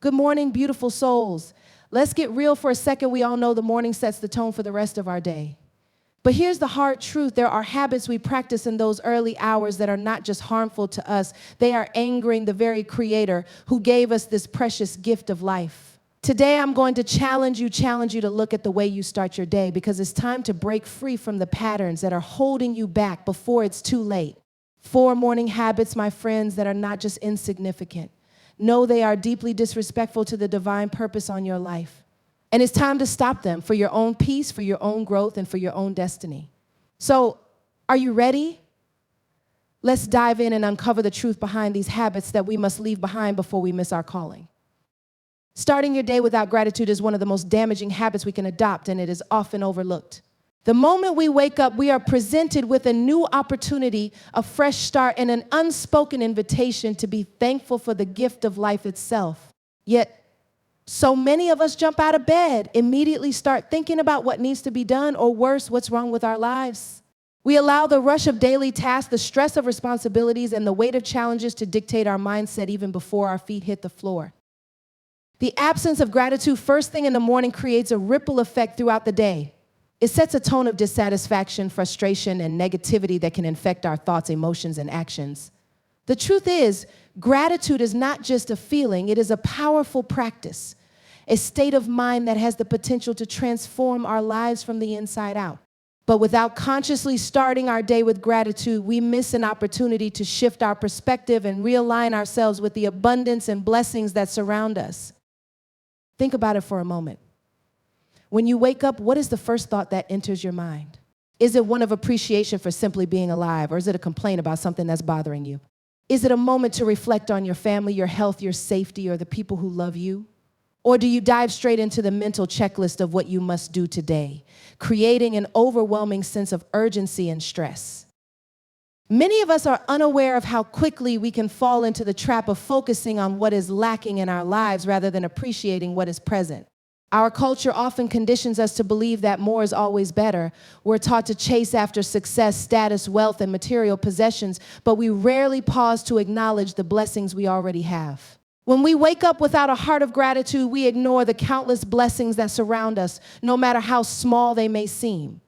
Good morning, beautiful souls. Let's get real for a second. We all know the morning sets the tone for the rest of our day. But here's the hard truth. There are habits we practice in those early hours that are not just harmful to us. They are angering the very Creator who gave us this precious gift of life. Today, I'm going to challenge you to look at the way you start your day, because it's time to break free from the patterns that are holding you back before it's too late. 4 morning habits, my friends, that are not just insignificant. No, they are deeply disrespectful to the divine purpose on your life. And it's time to stop them for your own peace, for your own growth, and for your own destiny. So, are you ready? Let's dive in and uncover the truth behind these habits that we must leave behind before we miss our calling. Starting your day without gratitude is one of the most damaging habits we can adopt, and it is often overlooked. The moment we wake up, we are presented with a new opportunity, a fresh start, and an unspoken invitation to be thankful for the gift of life itself. Yet, so many of us jump out of bed, immediately start thinking about what needs to be done, or worse, what's wrong with our lives. We allow the rush of daily tasks, the stress of responsibilities, and the weight of challenges to dictate our mindset even before our feet hit the floor. The absence of gratitude first thing in the morning creates a ripple effect throughout the day. It sets a tone of dissatisfaction, frustration, and negativity that can infect our thoughts, emotions, and actions. The truth is, gratitude is not just a feeling, it is a powerful practice, a state of mind that has the potential to transform our lives from the inside out. But without consciously starting our day with gratitude, we miss an opportunity to shift our perspective and realign ourselves with the abundance and blessings that surround us. Think about it for a moment. When you wake up, what is the first thought that enters your mind? Is it one of appreciation for simply being alive, or is it a complaint about something that's bothering you? Is it a moment to reflect on your family, your health, your safety, or the people who love you? Or do you dive straight into the mental checklist of what you must do today, creating an overwhelming sense of urgency and stress? Many of us are unaware of how quickly we can fall into the trap of focusing on what is lacking in our lives rather than appreciating what is present. Our culture often conditions us to believe that more is always better. We're taught to chase after success, status, wealth, and material possessions, but we rarely pause to acknowledge the blessings we already have. When we wake up without a heart of gratitude, we ignore the countless blessings that surround us, no matter how small they may seem.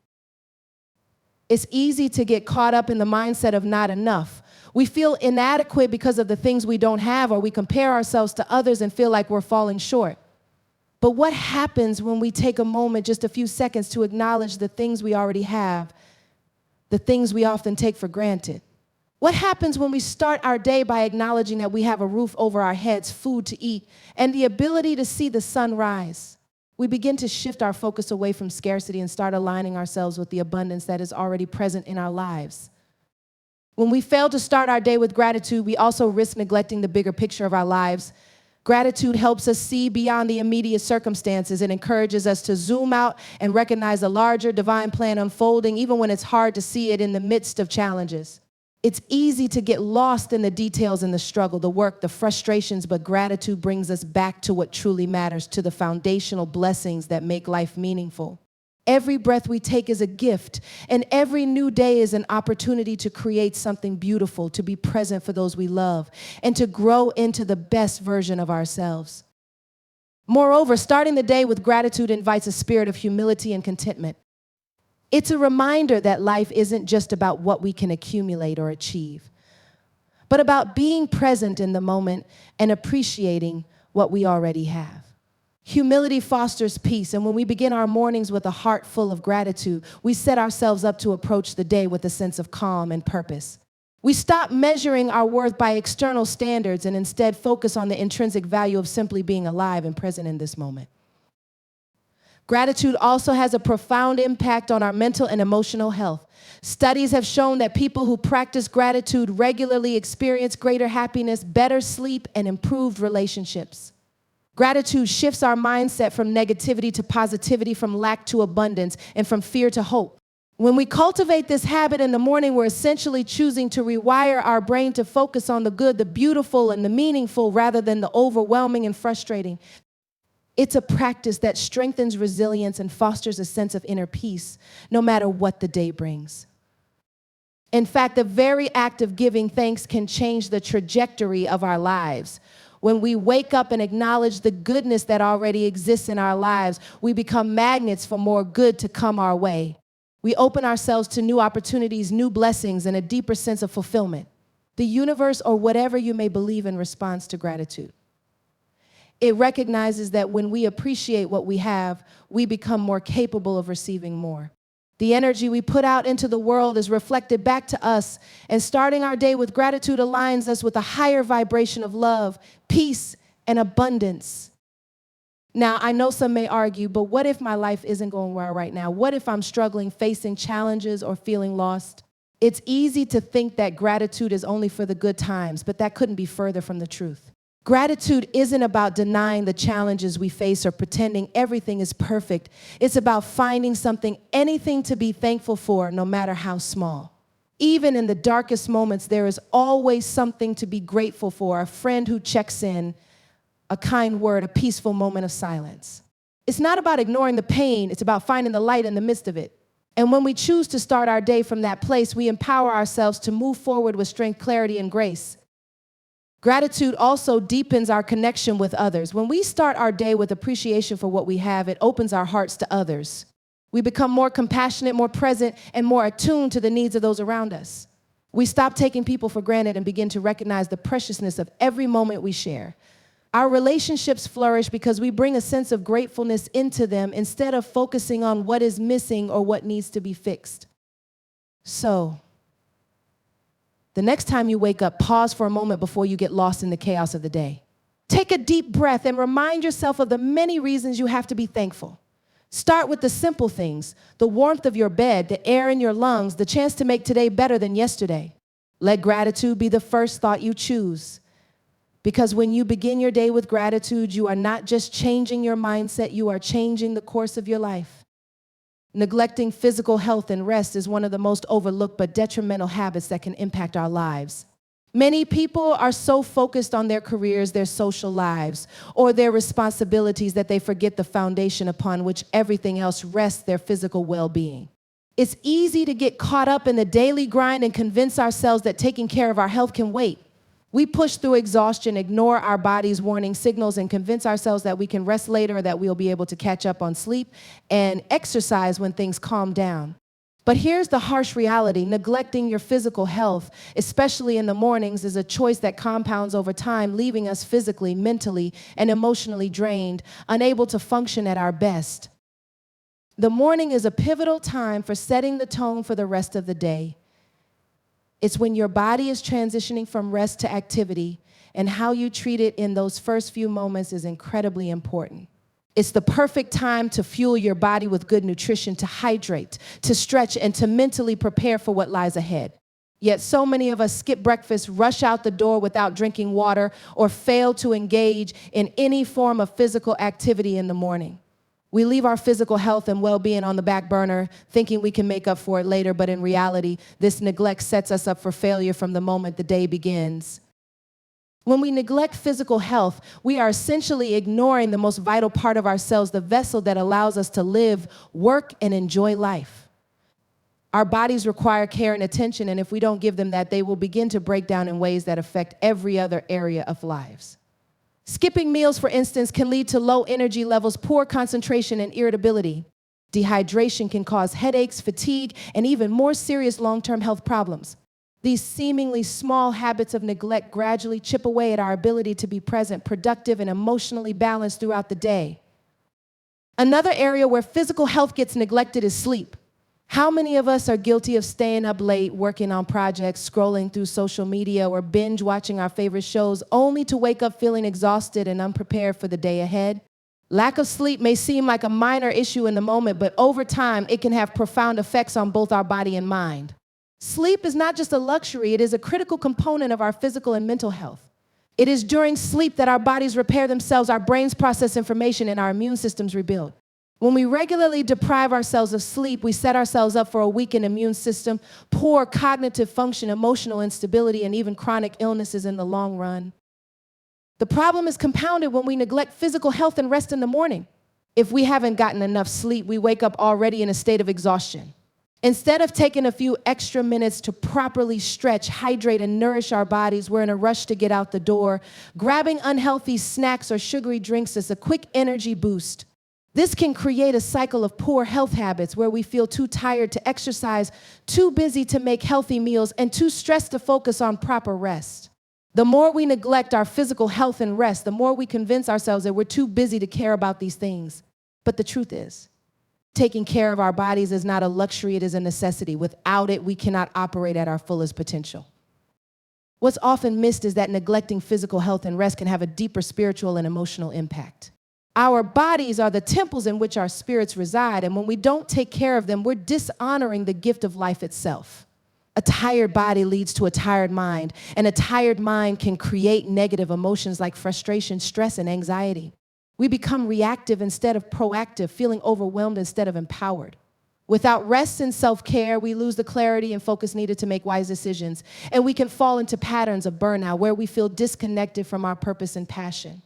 It's easy to get caught up in the mindset of not enough. We feel inadequate because of the things we don't have, or we compare ourselves to others and feel like we're falling short. But what happens when we take a moment, just a few seconds, to acknowledge the things we already have, the things we often take for granted? What happens when we start our day by acknowledging that we have a roof over our heads, food to eat, and the ability to see the sun rise? We begin to shift our focus away from scarcity and start aligning ourselves with the abundance that is already present in our lives. When we fail to start our day with gratitude, we also risk neglecting the bigger picture of our lives. Gratitude helps us see beyond the immediate circumstances. It encourages us to zoom out and recognize the larger divine plan unfolding, even when it's hard to see it in the midst of challenges. It's easy to get lost in the details and the struggle, the work, the frustrations, but gratitude brings us back to what truly matters, to the foundational blessings that make life meaningful. Every breath we take is a gift, and every new day is an opportunity to create something beautiful, to be present for those we love, and to grow into the best version of ourselves. Moreover, starting the day with gratitude invites a spirit of humility and contentment. It's a reminder that life isn't just about what we can accumulate or achieve, but about being present in the moment and appreciating what we already have. Humility fosters peace, and when we begin our mornings with a heart full of gratitude, we set ourselves up to approach the day with a sense of calm and purpose. We stop measuring our worth by external standards and instead focus on the intrinsic value of simply being alive and present in this moment. Gratitude also has a profound impact on our mental and emotional health. Studies have shown that people who practice gratitude regularly experience greater happiness, better sleep, and improved relationships. Gratitude shifts our mindset from negativity to positivity, from lack to abundance, and from fear to hope. When we cultivate this habit in the morning, we're essentially choosing to rewire our brain to focus on the good, the beautiful, and the meaningful rather than the overwhelming and frustrating. It's a practice that strengthens resilience and fosters a sense of inner peace, no matter what the day brings. In fact, the very act of giving thanks can change the trajectory of our lives. When we wake up and acknowledge the goodness that already exists in our lives, we become magnets for more good to come our way. We open ourselves to new opportunities, new blessings, and a deeper sense of fulfillment. The universe, or whatever you may believe in, responds to gratitude. It recognizes that when we appreciate what we have, we become more capable of receiving more. The energy we put out into the world is reflected back to us, and starting our day with gratitude aligns us with a higher vibration of love, peace, and abundance. Now, I know some may argue, but what if my life isn't going well right now? What if I'm struggling, facing challenges, or feeling lost? It's easy to think that gratitude is only for the good times, but that couldn't be further from the truth. Gratitude isn't about denying the challenges we face or pretending everything is perfect. It's about finding something, anything to be thankful for, no matter how small. Even in the darkest moments, there is always something to be grateful for: a friend who checks in, a kind word, a peaceful moment of silence. It's not about ignoring the pain, it's about finding the light in the midst of it. And when we choose to start our day from that place, we empower ourselves to move forward with strength, clarity, and grace. Gratitude also deepens our connection with others. When we start our day with appreciation for what we have, it opens our hearts to others. We become more compassionate, more present, and more attuned to the needs of those around us. We stop taking people for granted and begin to recognize the preciousness of every moment we share. Our relationships flourish because we bring a sense of gratefulness into them instead of focusing on what is missing or what needs to be fixed. So, the next time you wake up, pause for a moment before you get lost in the chaos of the day. Take a deep breath and remind yourself of the many reasons you have to be thankful. Start with the simple things: the warmth of your bed, the air in your lungs, the chance to make today better than yesterday. Let gratitude be the first thought you choose. Because when you begin your day with gratitude, you are not just changing your mindset, you are changing the course of your life. Neglecting physical health and rest is one of the most overlooked but detrimental habits that can impact our lives. Many people are so focused on their careers, their social lives, or their responsibilities that they forget the foundation upon which everything else rests: their physical well-being. It's easy to get caught up in the daily grind and convince ourselves that taking care of our health can wait. We push through exhaustion, ignore our body's warning signals, and convince ourselves that we can rest later or that we'll be able to catch up on sleep and exercise when things calm down. But here's the harsh reality: neglecting your physical health, especially in the mornings, is a choice that compounds over time, leaving us physically, mentally, and emotionally drained, unable to function at our best. The morning is a pivotal time for setting the tone for the rest of the day. It's when your body is transitioning from rest to activity, and how you treat it in those first few moments is incredibly important. It's the perfect time to fuel your body with good nutrition, to hydrate, to stretch, and to mentally prepare for what lies ahead. Yet so many of us skip breakfast, rush out the door without drinking water, or fail to engage in any form of physical activity in the morning. We leave our physical health and well-being on the back burner, thinking we can make up for it later, but in reality, this neglect sets us up for failure from the moment the day begins. When we neglect physical health, we are essentially ignoring the most vital part of ourselves, the vessel that allows us to live, work, and enjoy life. Our bodies require care and attention, and if we don't give them that, they will begin to break down in ways that affect every other area of lives. Skipping meals, for instance, can lead to low energy levels, poor concentration, and irritability. Dehydration can cause headaches, fatigue, and even more serious long-term health problems. These seemingly small habits of neglect gradually chip away at our ability to be present, productive, and emotionally balanced throughout the day. Another area where physical health gets neglected is sleep. How many of us are guilty of staying up late, working on projects, scrolling through social media, or binge watching our favorite shows, only to wake up feeling exhausted and unprepared for the day ahead? Lack of sleep may seem like a minor issue in the moment, but over time, it can have profound effects on both our body and mind. Sleep is not just a luxury, it is a critical component of our physical and mental health. It is during sleep that our bodies repair themselves, our brains process information, and our immune systems rebuild. When we regularly deprive ourselves of sleep, we set ourselves up for a weakened immune system, poor cognitive function, emotional instability, and even chronic illnesses in the long run. The problem is compounded when we neglect physical health and rest in the morning. If we haven't gotten enough sleep, we wake up already in a state of exhaustion. Instead of taking a few extra minutes to properly stretch, hydrate, and nourish our bodies, we're in a rush to get out the door, grabbing unhealthy snacks or sugary drinks as a quick energy boost. This can create a cycle of poor health habits where we feel too tired to exercise, too busy to make healthy meals, and too stressed to focus on proper rest. The more we neglect our physical health and rest, the more we convince ourselves that we're too busy to care about these things. But the truth is, taking care of our bodies is not a luxury, it is a necessity. Without it, we cannot operate at our fullest potential. What's often missed is that neglecting physical health and rest can have a deeper spiritual and emotional impact. Our bodies are the temples in which our spirits reside, and when we don't take care of them, we're dishonoring the gift of life itself. A tired body leads to a tired mind, and a tired mind can create negative emotions like frustration, stress, and anxiety. We become reactive instead of proactive, feeling overwhelmed instead of empowered. Without rest and self-care, we lose the clarity and focus needed to make wise decisions, and we can fall into patterns of burnout where we feel disconnected from our purpose and passion.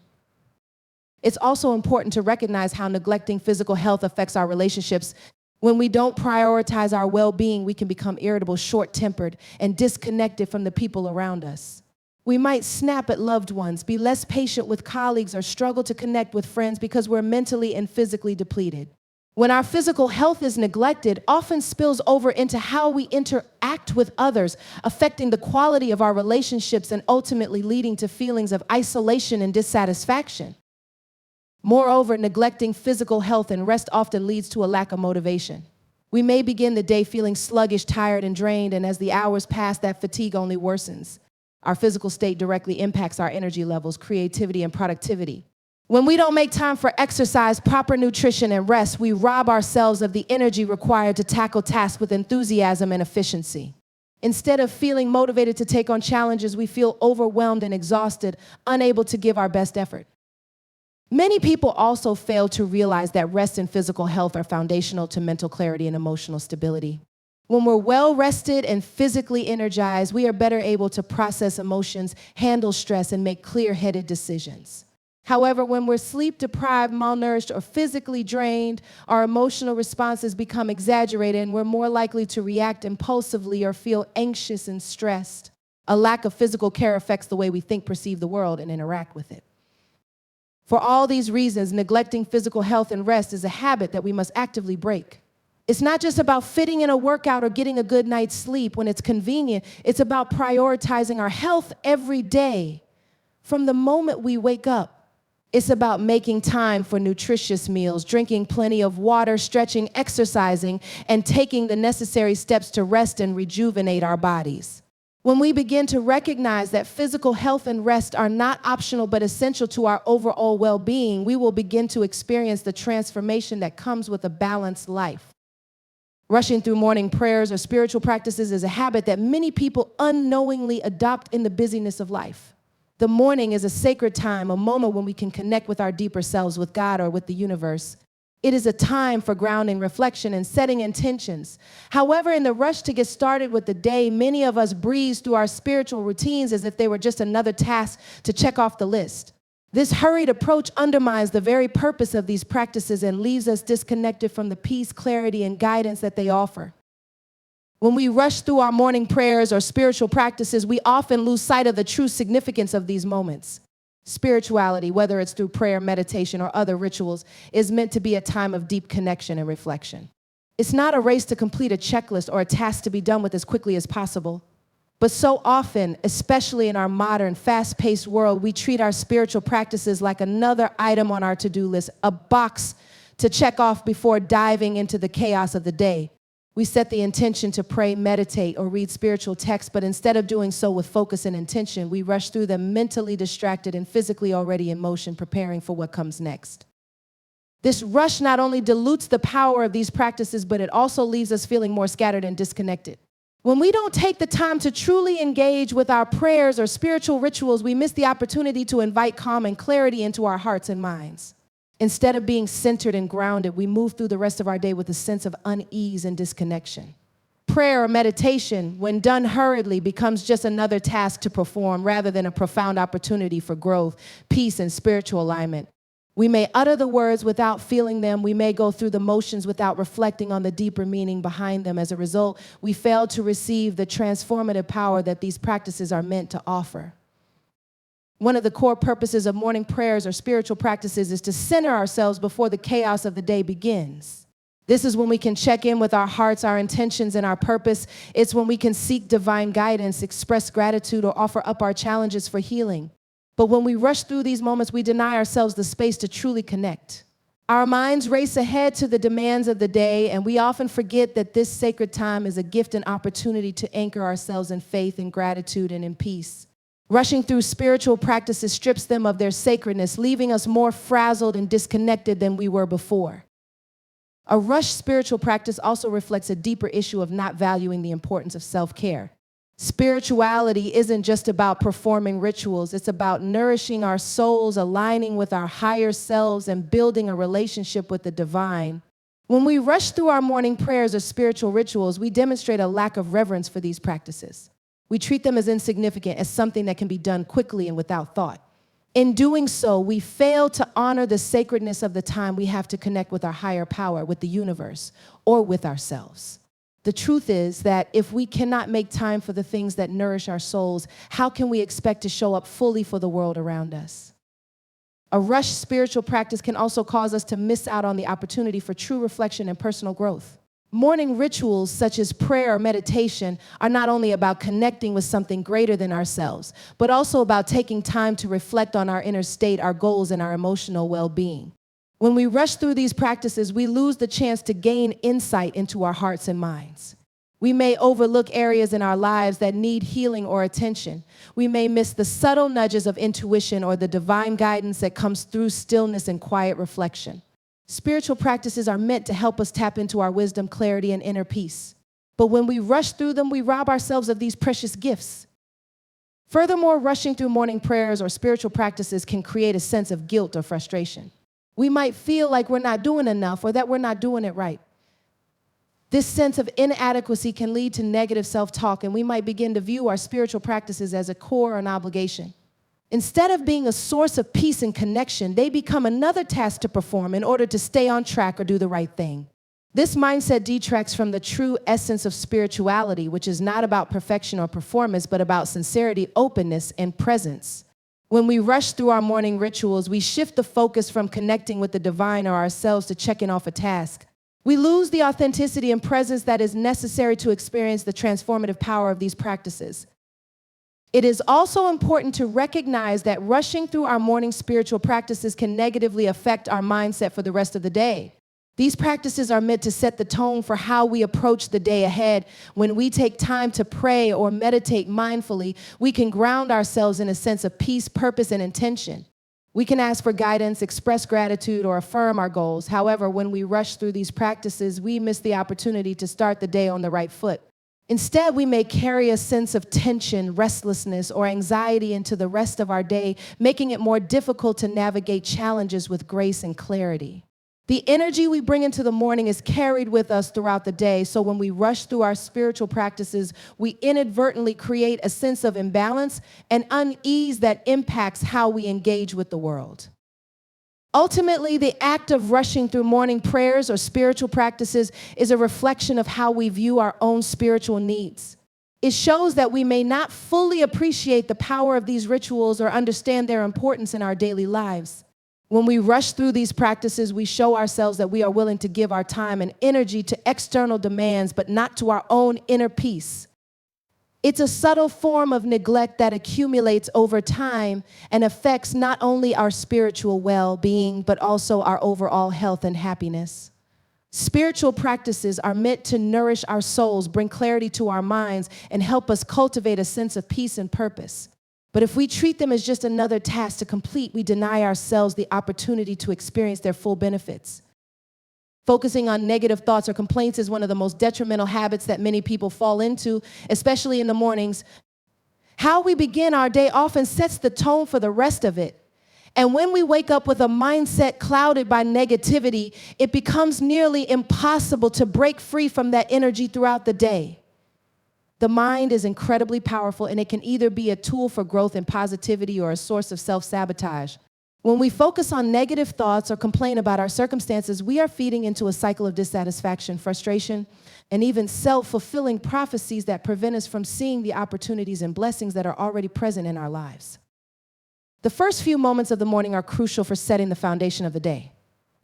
It's also important to recognize how neglecting physical health affects our relationships. When we don't prioritize our well-being, we can become irritable, short-tempered, and disconnected from the people around us. We might snap at loved ones, be less patient with colleagues, or struggle to connect with friends because we're mentally and physically depleted. When our physical health is neglected, often spills over into how we interact with others, affecting the quality of our relationships and ultimately leading to feelings of isolation and dissatisfaction. Moreover, neglecting physical health and rest often leads to a lack of motivation. We may begin the day feeling sluggish, tired, and drained, and as the hours pass, that fatigue only worsens. Our physical state directly impacts our energy levels, creativity, and productivity. When we don't make time for exercise, proper nutrition, and rest, we rob ourselves of the energy required to tackle tasks with enthusiasm and efficiency. Instead of feeling motivated to take on challenges, we feel overwhelmed and exhausted, unable to give our best effort. Many people also fail to realize that rest and physical health are foundational to mental clarity and emotional stability. When we're well rested and physically energized, we are better able to process emotions, handle stress, and make clear-headed decisions. However, when we're sleep deprived, malnourished, or physically drained, our emotional responses become exaggerated and we're more likely to react impulsively or feel anxious and stressed. A lack of physical care affects the way we think, perceive the world, and interact with it. For all these reasons, neglecting physical health and rest is a habit that we must actively break. It's not just about fitting in a workout or getting a good night's sleep when it's convenient. It's about prioritizing our health every day. From the moment we wake up, it's about making time for nutritious meals, drinking plenty of water, stretching, exercising, and taking the necessary steps to rest and rejuvenate our bodies. When we begin to recognize that physical health and rest are not optional but essential to our overall well-being, we will begin to experience the transformation that comes with a balanced life. Rushing through morning prayers or spiritual practices is a habit that many people unknowingly adopt in the busyness of life. The morning is a sacred time, a moment when we can connect with our deeper selves, with God, or with the universe. It is a time for grounding, reflection, and setting intentions. However, in the rush to get started with the day, many of us breeze through our spiritual routines as if they were just another task to check off the list. This hurried approach undermines the very purpose of these practices and leaves us disconnected from the peace, clarity, and guidance that they offer. When we rush through our morning prayers or spiritual practices, we often lose sight of the true significance of these moments. Spirituality, whether it's through prayer, meditation, or other rituals, is meant to be a time of deep connection and reflection. It's not a race to complete a checklist or a task to be done with as quickly as possible. But so often, especially in our modern, fast-paced world, we treat our spiritual practices like another item on our to-do list, a box to check off before diving into the chaos of the day. We set the intention to pray, meditate, or read spiritual texts, but instead of doing so with focus and intention, we rush through them mentally distracted and physically already in motion, preparing for what comes next. This rush not only dilutes the power of these practices, but it also leaves us feeling more scattered and disconnected. When we don't take the time to truly engage with our prayers or spiritual rituals, we miss the opportunity to invite calm and clarity into our hearts and minds. Instead of being centered and grounded, we move through the rest of our day with a sense of unease and disconnection. Prayer or meditation, when done hurriedly, becomes just another task to perform rather than a profound opportunity for growth, peace, and spiritual alignment. We may utter the words without feeling them. We may go through the motions without reflecting on the deeper meaning behind them. As a result, we fail to receive the transformative power that these practices are meant to offer. One of the core purposes of morning prayers or spiritual practices is to center ourselves before the chaos of the day begins. This is when we can check in with our hearts, our intentions, and our purpose. It's when we can seek divine guidance, express gratitude, or offer up our challenges for healing. But when we rush through these moments, we deny ourselves the space to truly connect. Our minds race ahead to the demands of the day, and we often forget that this sacred time is a gift and opportunity to anchor ourselves in faith and gratitude and in peace. Rushing through spiritual practices strips them of their sacredness, leaving us more frazzled and disconnected than we were before. A rushed spiritual practice also reflects a deeper issue of not valuing the importance of self-care. Spirituality isn't just about performing rituals. It's about nourishing our souls, aligning with our higher selves, and building a relationship with the divine. When we rush through our morning prayers or spiritual rituals, we demonstrate a lack of reverence for these practices. We treat them as insignificant, as something that can be done quickly and without thought. In doing so, we fail to honor the sacredness of the time we have to connect with our higher power, with the universe, or with ourselves. The truth is that if we cannot make time for the things that nourish our souls, how can we expect to show up fully for the world around us? A rushed spiritual practice can also cause us to miss out on the opportunity for true reflection and personal growth. Morning rituals such as prayer or meditation are not only about connecting with something greater than ourselves, but also about taking time to reflect on our inner state, our goals, and our emotional well-being. When we rush through these practices, we lose the chance to gain insight into our hearts and minds. We may overlook areas in our lives that need healing or attention. We may miss the subtle nudges of intuition or the divine guidance that comes through stillness and quiet reflection. Spiritual practices are meant to help us tap into our wisdom, clarity, and inner peace. But when we rush through them, we rob ourselves of these precious gifts. Furthermore, rushing through morning prayers or spiritual practices can create a sense of guilt or frustration. We might feel like we're not doing enough or that we're not doing it right. This sense of inadequacy can lead to negative self-talk, and we might begin to view our spiritual practices as a chore or an obligation. Instead of being a source of peace and connection, they become another task to perform in order to stay on track or do the right thing. This mindset detracts from the true essence of spirituality, which is not about perfection or performance, but about sincerity, openness, and presence. When we rush through our morning rituals, we shift the focus from connecting with the divine or ourselves to checking off a task. We lose the authenticity and presence that is necessary to experience the transformative power of these practices. It is also important to recognize that rushing through our morning spiritual practices can negatively affect our mindset for the rest of the day. These practices are meant to set the tone for how we approach the day ahead. When we take time to pray or meditate mindfully, we can ground ourselves in a sense of peace, purpose, and intention. We can ask for guidance, express gratitude, or affirm our goals. However, when we rush through these practices, we miss the opportunity to start the day on the right foot. Instead, we may carry a sense of tension, restlessness, or anxiety into the rest of our day, making it more difficult to navigate challenges with grace and clarity. The energy we bring into the morning is carried with us throughout the day, so when we rush through our spiritual practices, we inadvertently create a sense of imbalance and unease that impacts how we engage with the world. Ultimately, the act of rushing through morning prayers or spiritual practices is a reflection of how we view our own spiritual needs. It shows that we may not fully appreciate the power of these rituals or understand their importance in our daily lives. When we rush through these practices, we show ourselves that we are willing to give our time and energy to external demands, but not to our own inner peace. It's a subtle form of neglect that accumulates over time and affects not only our spiritual well-being, but also our overall health and happiness. Spiritual practices are meant to nourish our souls, bring clarity to our minds, and help us cultivate a sense of peace and purpose. But if we treat them as just another task to complete, we deny ourselves the opportunity to experience their full benefits. Focusing on negative thoughts or complaints is one of the most detrimental habits that many people fall into, especially in the mornings. How we begin our day often sets the tone for the rest of it. And when we wake up with a mindset clouded by negativity, it becomes nearly impossible to break free from that energy throughout the day. The mind is incredibly powerful, and it can either be a tool for growth and positivity or a source of self-sabotage. When we focus on negative thoughts or complain about our circumstances, we are feeding into a cycle of dissatisfaction, frustration, and even self-fulfilling prophecies that prevent us from seeing the opportunities and blessings that are already present in our lives. The first few moments of the morning are crucial for setting the foundation of the day.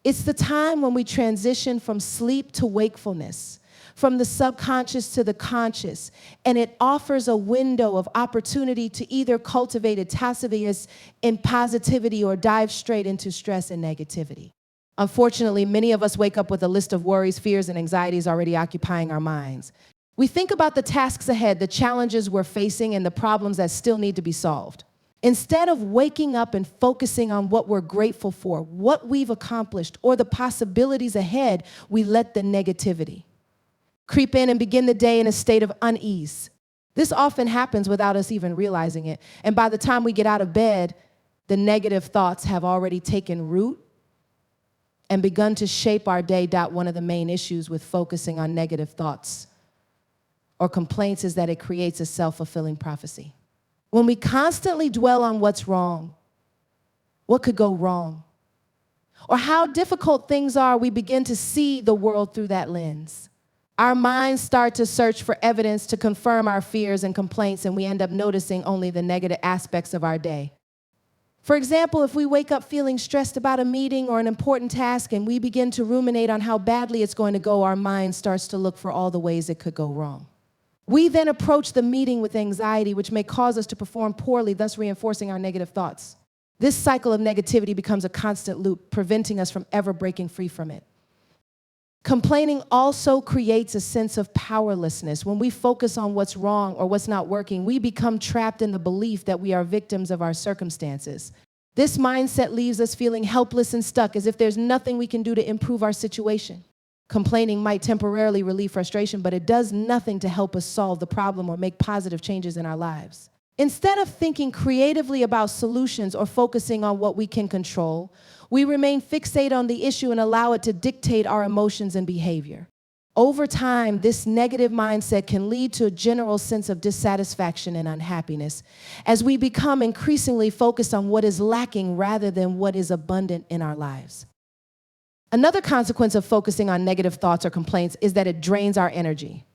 It's the time when we transition from sleep to wakefulness, from the subconscious to the conscious, and it offers a window of opportunity to either cultivate a taciturnus in positivity or dive straight into stress and negativity. Unfortunately, many of us wake up with a list of worries, fears, and anxieties already occupying our minds. We think about the tasks ahead, the challenges we're facing, and the problems that still need to be solved. Instead of waking up and focusing on what we're grateful for, what we've accomplished, or the possibilities ahead, we let the negativity creep in and begin the day in a state of unease. This often happens without us even realizing it. And by the time we get out of bed, the negative thoughts have already taken root and begun to shape our day. One of the main issues with focusing on negative thoughts or complaints is that it creates a self-fulfilling prophecy. When we constantly dwell on what's wrong, what could go wrong, or how difficult things are, we begin to see the world through that lens. Our minds start to search for evidence to confirm our fears and complaints, and we end up noticing only the negative aspects of our day. For example, if we wake up feeling stressed about a meeting or an important task and we begin to ruminate on how badly it's going to go, our mind starts to look for all the ways it could go wrong. We then approach the meeting with anxiety, which may cause us to perform poorly, thus reinforcing our negative thoughts. This cycle of negativity becomes a constant loop, preventing us from ever breaking free from it. Complaining also creates a sense of powerlessness. When we focus on what's wrong or what's not working, we become trapped in the belief that we are victims of our circumstances. This mindset leaves us feeling helpless and stuck, as if there's nothing we can do to improve our situation. Complaining might temporarily relieve frustration, but it does nothing to help us solve the problem or make positive changes in our lives. Instead of thinking creatively about solutions or focusing on what we can control, we remain fixated on the issue and allow it to dictate our emotions and behavior. Over time, this negative mindset can lead to a general sense of dissatisfaction and unhappiness as we become increasingly focused on what is lacking rather than what is abundant in our lives. Another consequence of focusing on negative thoughts or complaints is that it drains our energy.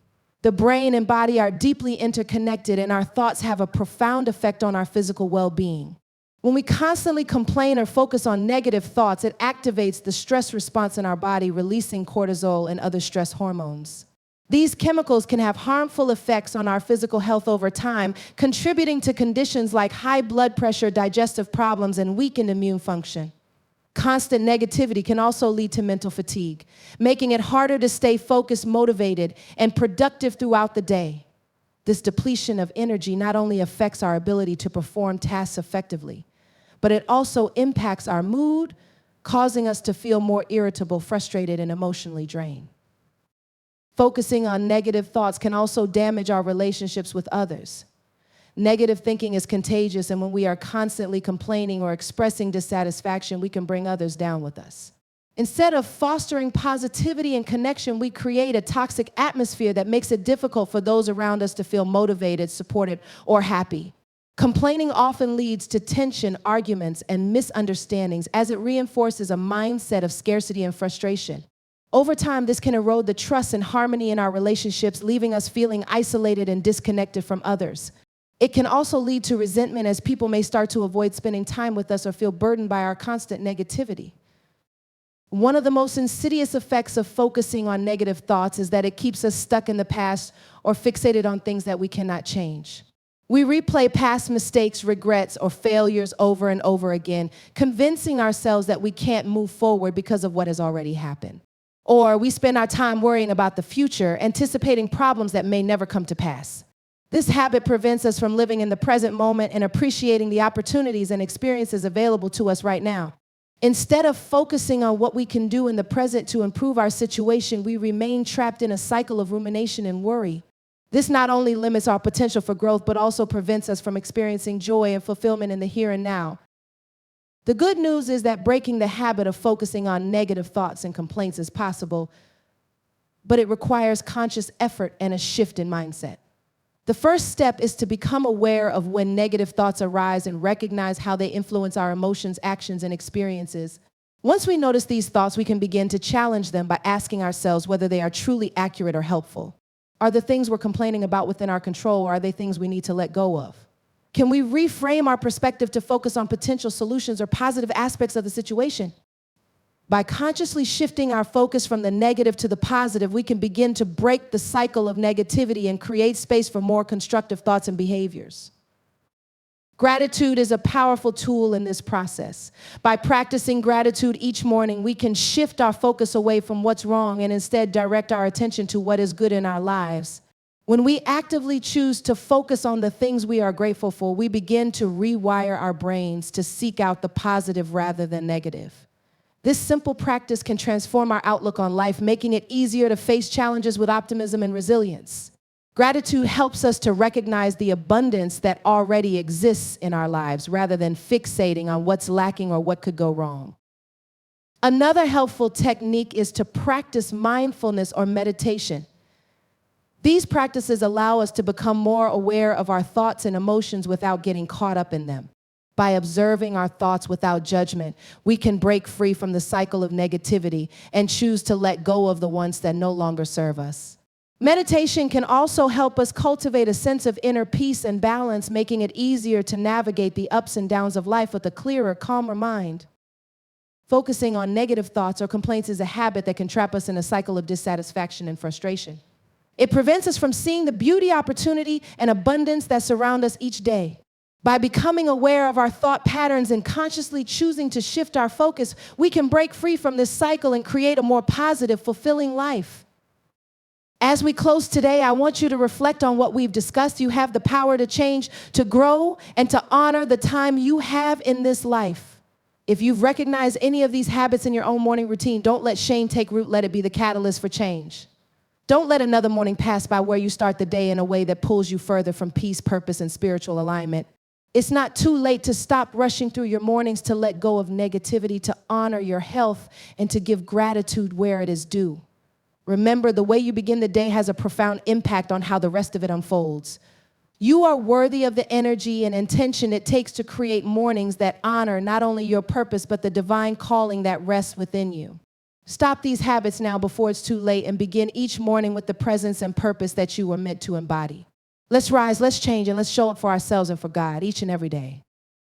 The brain and body are deeply interconnected, and our thoughts have a profound effect on our physical well-being. When we constantly complain or focus on negative thoughts, it activates the stress response in our body, releasing cortisol and other stress hormones. These chemicals can have harmful effects on our physical health over time, contributing to conditions like high blood pressure, digestive problems, and weakened immune function. Constant negativity can also lead to mental fatigue, making it harder to stay focused, motivated, and productive throughout the day. This depletion of energy not only affects our ability to perform tasks effectively, but it also impacts our mood, causing us to feel more irritable, frustrated, and emotionally drained. Focusing on negative thoughts can also damage our relationships with others. Negative thinking is contagious, and when we are constantly complaining or expressing dissatisfaction, we can bring others down with us. Instead of fostering positivity and connection, we create a toxic atmosphere that makes it difficult for those around us to feel motivated, supported, or happy. Complaining often leads to tension, arguments, and misunderstandings as it reinforces a mindset of scarcity and frustration. Over time, this can erode the trust and harmony in our relationships, leaving us feeling isolated and disconnected from others. It can also lead to resentment, as people may start to avoid spending time with us or feel burdened by our constant negativity. One of the most insidious effects of focusing on negative thoughts is that it keeps us stuck in the past or fixated on things that we cannot change. We replay past mistakes, regrets, or failures over and over again, convincing ourselves that we can't move forward because of what has already happened. Or we spend our time worrying about the future, anticipating problems that may never come to pass. This habit prevents us from living in the present moment and appreciating the opportunities and experiences available to us right now. Instead of focusing on what we can do in the present to improve our situation, we remain trapped in a cycle of rumination and worry. This not only limits our potential for growth, but also prevents us from experiencing joy and fulfillment in the here and now. The good news is that breaking the habit of focusing on negative thoughts and complaints is possible, but it requires conscious effort and a shift in mindset. The first step is to become aware of when negative thoughts arise and recognize how they influence our emotions, actions, and experiences. Once we notice these thoughts, we can begin to challenge them by asking ourselves whether they are truly accurate or helpful. Are the things we're complaining about within our control, or are they things we need to let go of? Can we reframe our perspective to focus on potential solutions or positive aspects of the situation? By consciously shifting our focus from the negative to the positive, we can begin to break the cycle of negativity and create space for more constructive thoughts and behaviors. Gratitude is a powerful tool in this process. By practicing gratitude each morning, we can shift our focus away from what's wrong and instead direct our attention to what is good in our lives. When we actively choose to focus on the things we are grateful for, we begin to rewire our brains to seek out the positive rather than negative. This simple practice can transform our outlook on life, making it easier to face challenges with optimism and resilience. Gratitude helps us to recognize the abundance that already exists in our lives rather than fixating on what's lacking or what could go wrong. Another helpful technique is to practice mindfulness or meditation. These practices allow us to become more aware of our thoughts and emotions without getting caught up in them. By observing our thoughts without judgment, we can break free from the cycle of negativity and choose to let go of the ones that no longer serve us. Meditation can also help us cultivate a sense of inner peace and balance, making it easier to navigate the ups and downs of life with a clearer, calmer mind. Focusing on negative thoughts or complaints is a habit that can trap us in a cycle of dissatisfaction and frustration. It prevents us from seeing the beauty, opportunity, and abundance that surround us each day. By becoming aware of our thought patterns and consciously choosing to shift our focus, we can break free from this cycle and create a more positive, fulfilling life. As we close today, I want you to reflect on what we've discussed. You have the power to change, to grow, and to honor the time you have in this life. If you've recognized any of these habits in your own morning routine, don't let shame take root. Let it be the catalyst for change. Don't let another morning pass by where you start the day in a way that pulls you further from peace, purpose, and spiritual alignment. It's not too late to stop rushing through your mornings, to let go of negativity, to honor your health, and to give gratitude where it is due. Remember, the way you begin the day has a profound impact on how the rest of it unfolds. You are worthy of the energy and intention it takes to create mornings that honor not only your purpose, but the divine calling that rests within you. Stop these habits now before it's too late and begin each morning with the presence and purpose that you were meant to embody. Let's rise, let's change, and let's show up for ourselves and for God each and every day.